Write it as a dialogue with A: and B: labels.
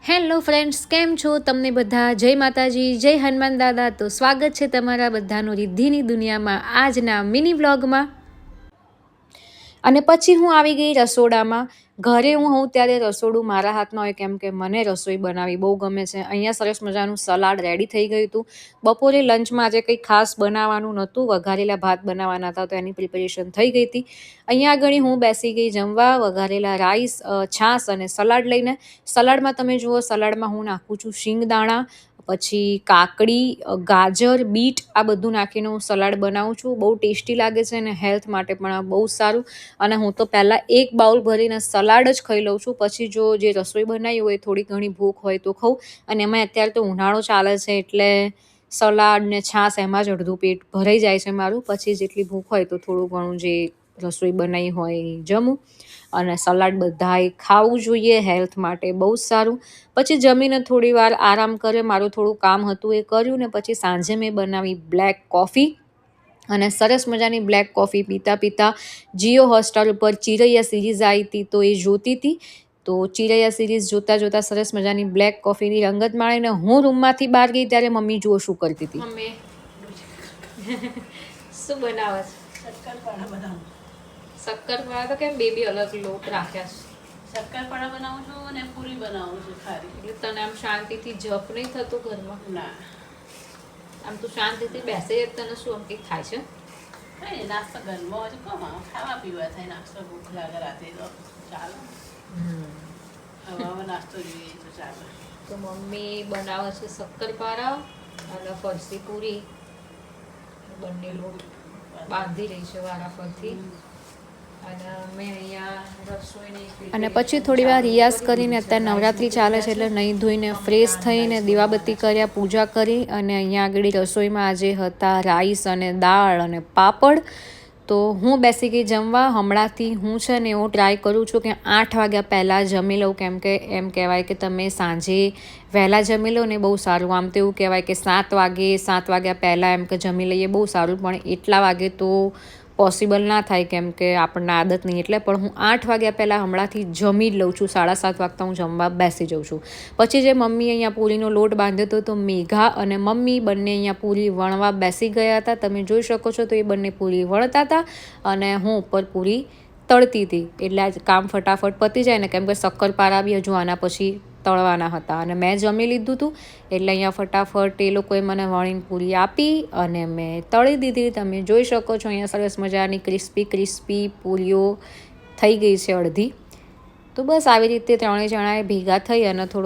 A: Hello friends, કેમ છો તમને બધા? જય માતાજી, જય હનુમાન દાદા. તો સ્વાગત છે તમારા બધાનું રિદ્ધિની દુનિયામાં આજના મિની વ્લોગમાં. અને પછી હું આવી ગઈ રસોડામાં. ઘરે હું હોઉં ત્યારે રસોડું મારા હાથમાં હોય, કેમ કે મને રસોઈ બનાવવી બહુ ગમે છે. અહીંયા સરસ મજાનું સલાડ રેડી થઈ ગયું હતું. બપોરે લંચમાં આજે કંઈ ખાસ બનાવવાનું નહોતું, વઘારેલા ભાત બનાવવાના હતા, તો એની પ્રિપેરેશન થઈ ગઈ હતી. અહીંયા આગળ હું બેસી ગઈ જમવા, વઘારેલા રાઈસ, છાશ અને સલાડ લઈને. સલાડમાં તમે જુઓ, સલાડમાં હું નાખું છું શિંગદાણા, પછી કાકડી, ગાજર, બીટ, આ બધું નાખીને હું સલાડ બનાવું છું. બહુ ટેસ્ટી લાગે છે અને હેલ્થ માટે પણ બહુ સારું. અને હું તો પહેલાં એક બાઉલ ભરીને સલાડ જ ખાઈ લઉં છું. પછી જો જે રસોઈ બનાવી હોય થોડી ઘણી ભૂખ હોય તો ખાઉં. અને એમાં અત્યારે તો ઉનાળો ચાલે છે એટલે સલાડ ને છાશ એમાં જ અડધું પેટ ભરાઈ જાય છે મારું. પછી જેટલી ભૂખ હોય તો થોડું ઘણું જે રસોઈ બનાવી હોય એ જમું. અને સલાડ બધાએ ખાવું જોઈએ, હેલ્થ માટે બહુ સારું. પછી જમીને થોડી વાર આરામ કરે, મારું થોડું કામ હતું એ કર્યું, ને પછી સાંજે મેં બનાવી બ્લેક કોફી. અને સરસ મજાની બ્લેક કોફી પીતા પીતા જીઓ હોટસ્ટાર ઉપર ચિરૈયા સિરીઝ આવી હતી તો એ જોતી હતી. તો ચિરૈયા સિરીઝ જોતાં જોતાં સરસ મજાની બ્લેક કોફીની રંગત માણીને હું રૂમમાંથી બહાર ગઈ ત્યારે મમ્મી જુઓ શું કરતી હતી. મમ્મી શું બનાવે છે?
B: શક્કરપારા બનાવું.
A: શક્કરપારા તો કેમ બે અલગ લોટ રાખ્યા છે?
B: શક્કરપારા બનાવું છું અને પૂરી બનાવું છું ખારી.
A: એટલે તને આમ શાંતિથી જપ નહીં થતું ઘરમાં?
B: ના,
A: આમ તું શાંતિથી બેસે તને શું આમ કંઈક થાય છે?
B: કઈ નાસ્તો ઘરમાં હજુ કમ ખાવા પીવા થાય, નાસ્તો ભૂખ લાગે રાતે તો ચાલો. હવામાં નાસ્તો જોઈએ તો ચાલે.
A: તો મમ્મી બનાવે છે શક્કરપારા અને ફરસી પૂરી, બંને લોટ બાંધી રહી છે વારાફરથી. અને પછી થોડી વાર રિયાઝ કરીને, અત્યારે નવરાત્રિ ચાલે છે એટલે નહીં ધોઈને ફ્રેશ થઈને દીવાબત્તી કર્યા, પૂજા કરી. અને અહીંયા આગળ રસોઈમાં આજે હતા રાઈસ અને દાળ અને પાપડ. તો હું બેસી ગઈ જમવા. હમણાંથી હું છે ને એવું ટ્રાય કરું છું કે 8 વાગ્યા પહેલાં જમી લઉં, કેમ કે એમ કહેવાય કે તમે સાંજે વહેલા જમી લો ને બહુ સારું. આમ તો એવું કહેવાય કે 7 વાગ્યા પહેલાં એમ કે જમી લઈએ બહુ સારું, પણ એટલા વાગે તો પોસિબલ ના થાય કેમ કે આપણને આદત નહીં. એટલે પણ હું 8 વાગ્યા પહેલાં હમણાંથી જમી જ લઉં છું. 7:30 વાગતા હું જમવા બેસી જાઉં છું. પછી જે મમ્મી અહીંયા પૂરીનો લોટ બાંધ્યો હતો, તો મેઘા અને મમ્મી બંને અહીંયા પૂરી વણવા બેસી ગયા હતા. તમે જોઈ શકો છો તો એ બંને પૂરી વણતા હતા અને હું ઉપર પૂરી તળતી હતી. એટલે આ કામ ફટાફટ પતી જાય ને, કેમ કે શક્કરપારા બી હજુ આના પછી તળવાના હતા. અને મેં જમી લીધું હતું એટલે અહીંયા ફટાફટ એ લોકોએ મને વણીને પૂરી આપી અને મેં તળી દીધી. તમે જોઈ શકો છો અહીંયા સરસ મજાની ક્રિસ્પી પૂરીઓ થઈ ગઈ છે અડધી. તો બસ આવી રીતે ત્રણેય જણાએ ભેગા થઈ અને થોડું